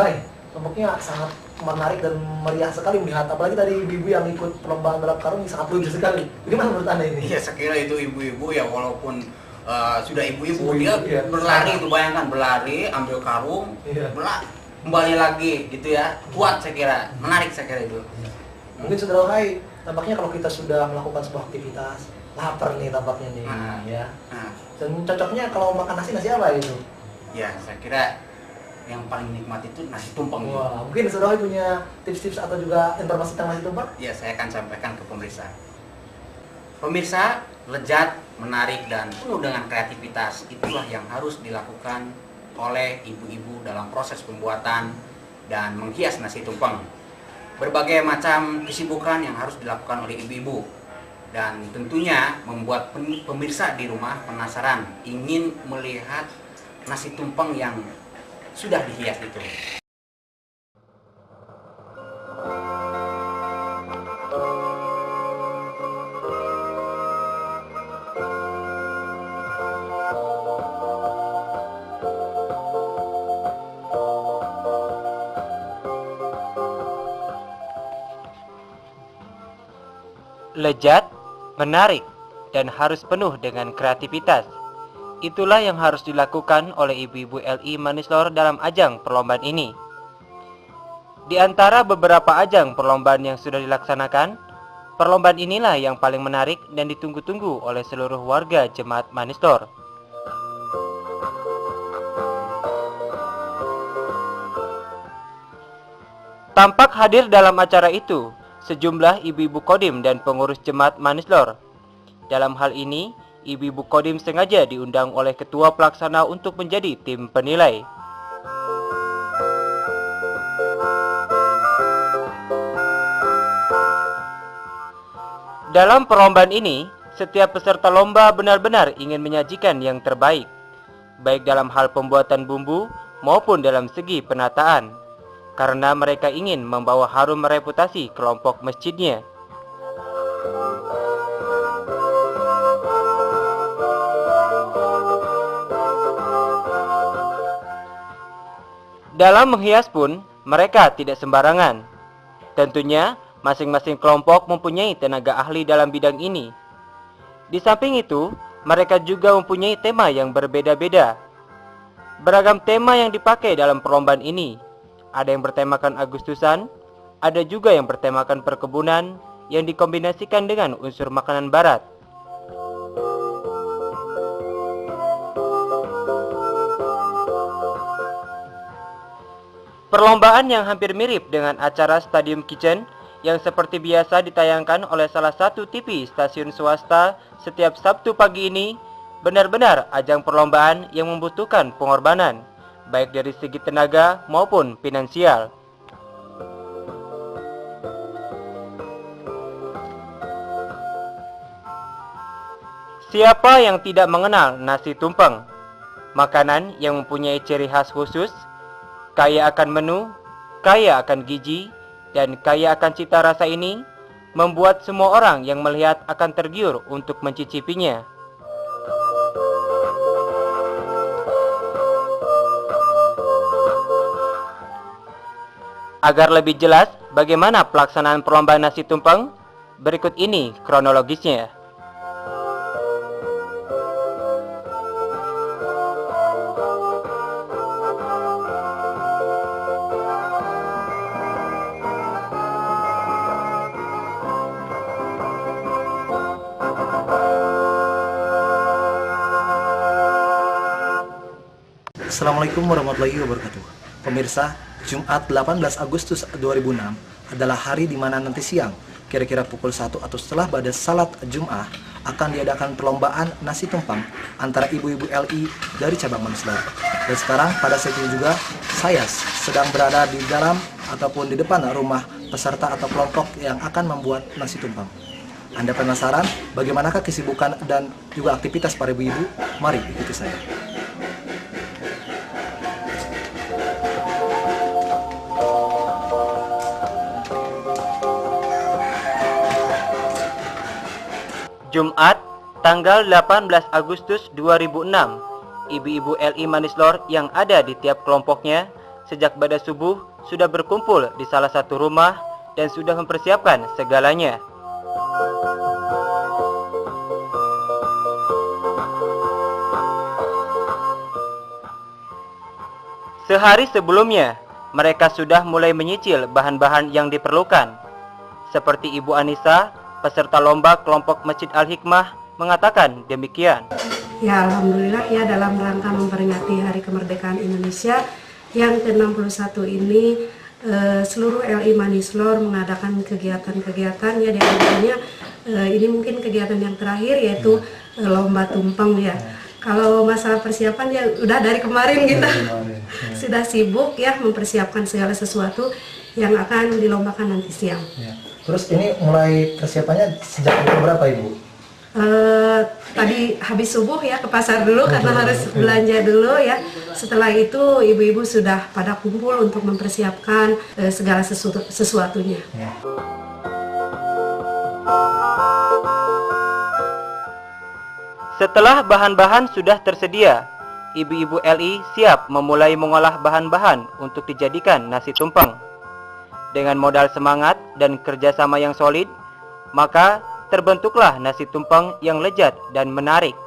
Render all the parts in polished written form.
Hai, tampaknya sangat menarik dan meriah sekali melihat, apalagi dari ibu-ibu yang ikut perlombaan balap karung ini sangat lucu sekali. Gimana menurut Anda ini? Iya, saya kira itu ibu-ibu ya, walaupun sudah ibu-ibu Ibu-ibu, dia iya. berlari, itu bayangkan berlari, ambil karung, Iya. kembali lagi gitu ya, kuat saya kira, menarik saya kira itu. Mungkin saudara Hai, tampaknya kalau kita sudah melakukan sebuah aktivitas, lapar nih tampaknya nih, ya. Nah, Dan cocoknya kalau makan nasi apa itu? ya saya kira yang paling nikmat itu nasi tumpeng. Wah, mungkin saudara Hai punya tips-tips atau juga informasi tentang nasi tumpeng? Ya, saya akan sampaikan ke pemirsa. Pemirsa, lezat, menarik, dan penuh dengan kreativitas, itulah yang harus dilakukan oleh ibu-ibu dalam proses pembuatan dan menghias nasi tumpeng. Berbagai macam kesibukan yang harus dilakukan oleh ibu-ibu, dan tentunya membuat pemirsa di rumah penasaran, ingin melihat nasi tumpeng yang sudah dihias itu. Lezat, menarik, dan harus penuh dengan kreativitas. Itulah yang harus dilakukan oleh ibu-ibu LI Manislor dalam ajang perlombaan ini. Di antara beberapa ajang perlombaan yang sudah dilaksanakan, perlombaan inilah yang paling menarik dan ditunggu-tunggu oleh seluruh warga Jemaat Manislor. Tampak hadir dalam acara itu sejumlah ibu-ibu kodim dan pengurus Jemaat Manislor. Dalam hal ini, ibu-ibu kodim sengaja diundang oleh ketua pelaksana untuk menjadi tim penilai. Dalam perlombaan ini, setiap peserta lomba benar-benar ingin menyajikan yang terbaik, baik dalam hal pembuatan bumbu maupun dalam segi penataan, karena mereka ingin membawa harum reputasi kelompok masjidnya. Dalam menghias pun, mereka tidak sembarangan. Tentunya, masing-masing kelompok mempunyai tenaga ahli dalam bidang ini. Di samping itu, mereka juga mempunyai tema yang berbeda-beda. Beragam tema yang dipakai dalam perlombaan ini. Ada yang bertemakan Agustusan, ada juga yang bertemakan perkebunan yang dikombinasikan dengan unsur makanan barat. Perlombaan yang hampir mirip dengan acara Stadium Kitchen yang seperti biasa ditayangkan oleh salah satu TV stasiun swasta setiap Sabtu pagi ini benar-benar ajang perlombaan yang membutuhkan pengorbanan, baik dari segi tenaga maupun finansial. Siapa yang tidak mengenal nasi tumpeng? Makanan yang mempunyai ciri khas khusus, kaya akan menu, kaya akan gizi, dan kaya akan cita rasa ini membuat semua orang yang melihat akan tergiur untuk mencicipinya. Agar lebih jelas bagaimana pelaksanaan perlombaan nasi tumpeng, berikut ini kronologisnya. Assalamualaikum warahmatullahi wabarakatuh. Pemirsa, Jumat 18 Agustus 2006 adalah hari di mana nanti siang, kira-kira pukul 1 atau setelah pada salat Jum'ah, akan diadakan perlombaan nasi tumpeng antara ibu-ibu LI dari cabang Manislor. Dan sekarang pada saat ini juga saya sedang berada di dalam ataupun di depan rumah peserta atau kelompok yang akan membuat nasi tumpeng. Anda penasaran bagaimanakah kesibukan dan juga aktivitas para ibu-ibu? Mari ikuti saya. Jumat, tanggal 18 Agustus 2006, ibu-ibu LI Manislor yang ada di tiap kelompoknya sejak pada subuh sudah berkumpul di salah satu rumah dan sudah mempersiapkan segalanya. Sehari sebelumnya, mereka sudah mulai menyicil bahan-bahan yang diperlukan. Seperti Ibu Anissa, peserta lomba kelompok Masjid Al-Hikmah, mengatakan demikian. Ya, alhamdulillah ya, dalam rangka memperingati Hari Kemerdekaan Indonesia yang ke-61 ini, seluruh LI Manislor mengadakan kegiatan-kegiatan ya, di antaranya ini mungkin kegiatan yang terakhir yaitu lomba tumpeng ya. Kalau masalah persiapan ya udah dari kemarin kita sudah sibuk ya mempersiapkan segala sesuatu yang akan dilombakan nanti siang. Ya. Terus ini mulai persiapannya sejak pukul berapa Ibu? Tadi habis subuh ya ke pasar dulu karena harus belanja dulu ya. Setelah itu ibu-ibu sudah pada kumpul untuk mempersiapkan segala sesuatunya. Ya. Setelah bahan-bahan sudah tersedia, ibu-ibu LI siap memulai mengolah bahan-bahan untuk dijadikan nasi tumpeng. Dengan modal semangat dan kerjasama yang solid, maka terbentuklah nasi tumpeng yang lezat dan menarik.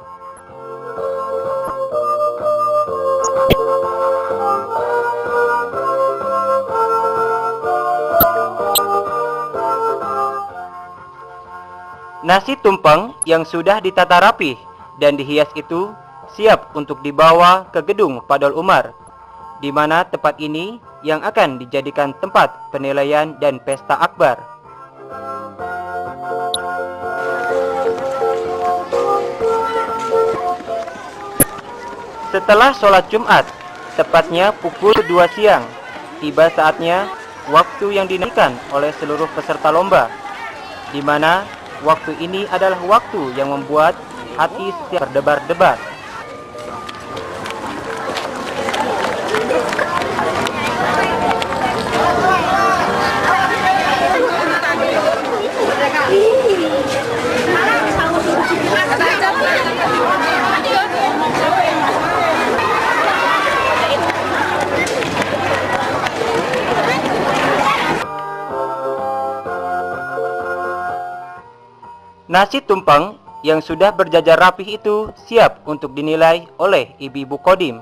Nasi tumpeng yang sudah ditata rapih dan dihias itu siap untuk dibawa ke gedung Padol Umar, di mana tempat ini yang akan dijadikan tempat penilaian dan pesta akbar. Setelah sholat Jumat, tepatnya pukul 2 siang, tiba saatnya waktu yang dinantikan oleh seluruh peserta lomba, di mana waktu ini adalah waktu yang membuat hati setiap berdebar-debar. Nasi tumpeng yang sudah berjajar rapih itu siap untuk dinilai oleh ibu-ibu Kodim.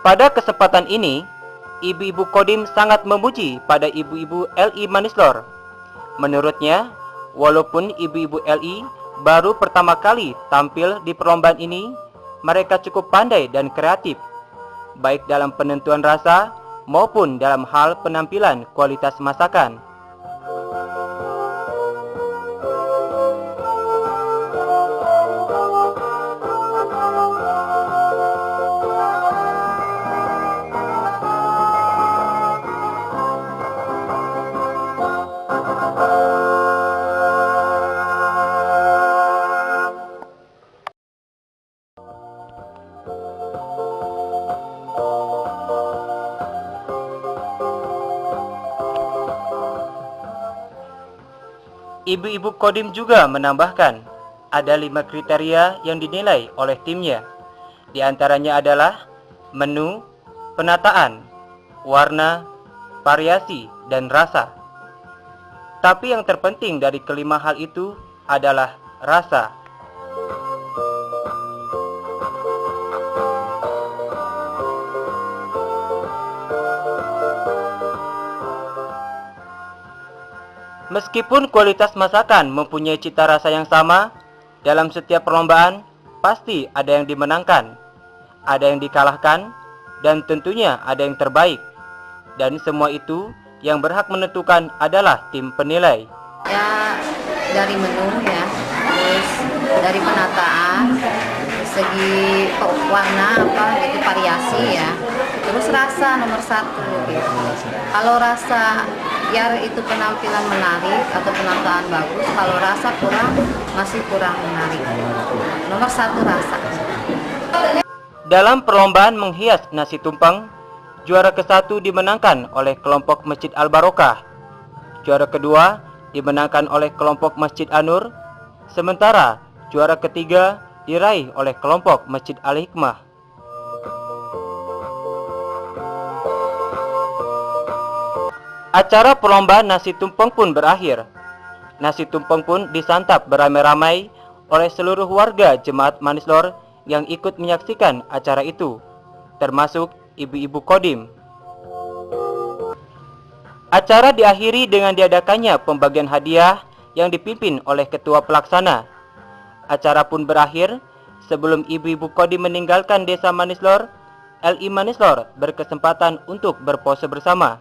Pada kesempatan ini, ibu-ibu Kodim sangat memuji pada ibu-ibu LI Manislor. Menurutnya, walaupun ibu-ibu LI baru pertama kali tampil di perlombaan ini, mereka cukup pandai dan kreatif, baik dalam penentuan rasa maupun dalam hal penampilan kualitas masakan. Ibu-ibu Kodim juga menambahkan, ada 5 kriteria yang dinilai oleh timnya. Di antaranya adalah menu, penataan, warna, variasi, dan rasa. Tapi yang terpenting dari kelima hal itu adalah rasa. Meskipun kualitas masakan mempunyai cita rasa yang sama, dalam setiap perlombaan pasti ada yang dimenangkan, ada yang dikalahkan, dan tentunya ada yang terbaik. Dan semua itu yang berhak menentukan adalah tim penilai. Ya, dari menu ya, terus dari penataan, segi warna gitu, variasi ya, terus rasa nomor 1 gitu. Kalau rasa biar itu penampilan menarik atau penataan bagus, kalau rasa masih kurang menarik. Nomor 1 rasa. Dalam perlombaan menghias nasi tumpeng, juara ke-1 dimenangkan oleh kelompok Masjid Al-Barokah. Juara kedua dimenangkan oleh kelompok Masjid An-Nur, sementara juara ketiga diraih oleh kelompok Masjid Al-Hikmah. Acara perlombaan nasi tumpeng pun berakhir. Nasi tumpeng pun disantap beramai-ramai oleh seluruh warga Jemaat Manislor yang ikut menyaksikan acara itu, termasuk ibu-ibu Kodim. Acara diakhiri dengan diadakannya pembagian hadiah yang dipimpin oleh ketua pelaksana. Acara pun berakhir sebelum ibu-ibu Kodim meninggalkan desa Manislor. LI Manislor berkesempatan untuk berpose bersama.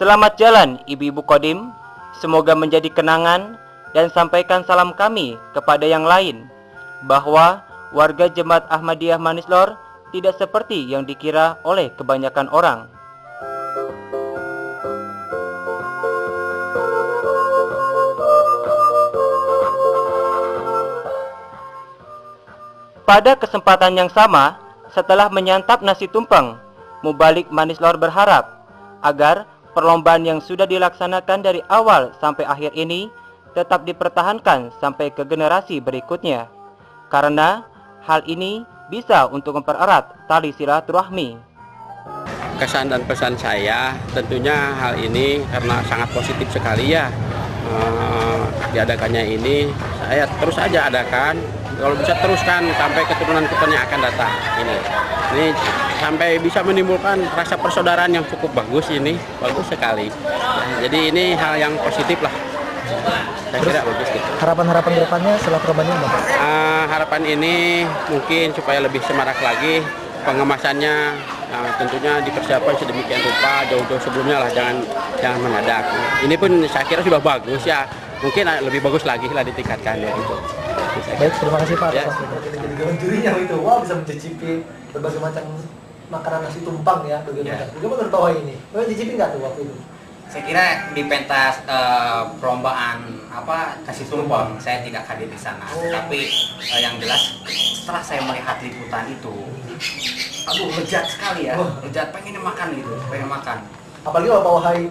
Selamat jalan ibu-ibu Kodim, semoga menjadi kenangan, dan sampaikan salam kami kepada yang lain bahwa warga Jemaat Ahmadiyah Manislor tidak seperti yang dikira oleh kebanyakan orang. Pada kesempatan yang sama, setelah menyantap nasi tumpeng, Mubalik Manislor berharap agar perlombaan yang sudah dilaksanakan dari awal sampai akhir ini tetap dipertahankan sampai ke generasi berikutnya, karena hal ini bisa untuk mempererat tali silaturahmi. Kesan dan pesan saya tentunya hal ini karena sangat positif sekali ya, diadakannya ini saya terus aja adakan, kalau bisa teruskan sampai keturunan-keturunan yang akan datang. Ini sampai bisa menimbulkan rasa persaudaraan yang cukup bagus, ini bagus sekali. Jadi ini hal yang positif lah. Saya kira bagus gitu. Harapan-harapan depannya setelah perlombaan ini apa? Harapan ini mungkin supaya lebih semarak lagi pengemasannya, tentunya dipersiapkan sedemikian rupa jauh-jauh sebelumnya lah, jangan mendadak. Ini pun saya kira sudah bagus ya, mungkin lebih bagus lagi lah ditingkatkan ya gitu. Baik, terima kasih Pak. Ya. Jadi jurinya itu, wah bisa mencicipi berbagai macam makanan nasi tumpang ya, bagaimana? Bagaimana tahu ini? Mau dicicipi nggak tuh waktu itu? Saya kira di pentas perlombaan nasi tumpeng saya tidak hadir di sana. Tapi yang jelas setelah saya melihat liputan itu, aduh lezat sekali ya, lezat, pengen makan gitu, pengen makan. Apalagi Bapak Wahai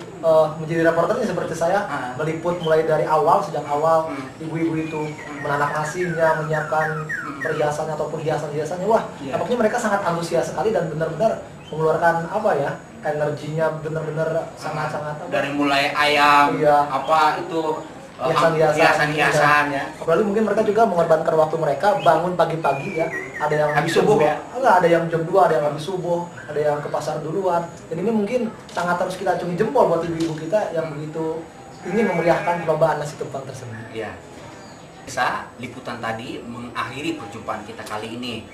menjadi reporternya seperti saya, meliput mulai dari awal, sejak awal ibu-ibu itu menanak nasinya, menyiapkan perhiasannya ataupun hiasan-hiasannya. Wah, nampaknya mereka sangat antusias sekali dan benar-benar mengeluarkan energinya benar-benar sangat-sangat dari mulai ayam, hiasan-hiasan ya. Apalagi mungkin mereka juga mengorbankan waktu mereka, bangun pagi-pagi ya. Ada yang habis subuh ya? Enggak, ada yang jam 2, ada yang habis subuh, ada yang ke pasar duluan. Dan ini mungkin sangat harus kita acungi jempol buat ibu-ibu kita yang begitu ingin memeriahkan perlombaan nasi tumpeng tersebut. Iya. Bisa liputan tadi mengakhiri perjumpaan kita kali ini.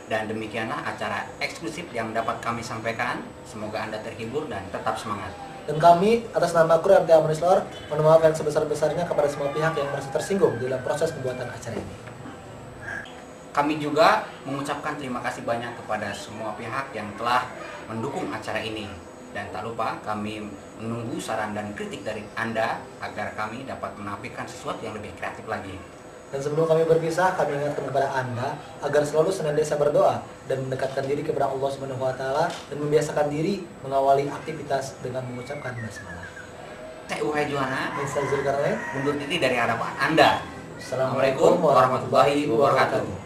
Dan demikianlah acara eksklusif yang dapat kami sampaikan. Semoga Anda terhibur dan tetap semangat. Dan kami atas nama kru RTA Manislor mohon maaf yang sebesar-besarnya kepada semua pihak yang merasa tersinggung dalam proses pembuatan acara ini. Kami juga mengucapkan terima kasih banyak kepada semua pihak yang telah mendukung acara ini. Dan tak lupa kami menunggu saran dan kritik dari Anda agar kami dapat menampilkan sesuatu yang lebih kreatif lagi. Dan sebelum kami berpisah, kami ingatkan kepada Anda agar selalu senantiasa berdoa dan mendekatkan diri kepada Allah Subhanahu wa taala dan membiasakan diri mengawali aktivitas dengan mengucapkan basmalah. Saya Uhai Juhana, Saya Zulkarnain, undur diri dari hadapan Anda. Assalamualaikum warahmatullahi wabarakatuh.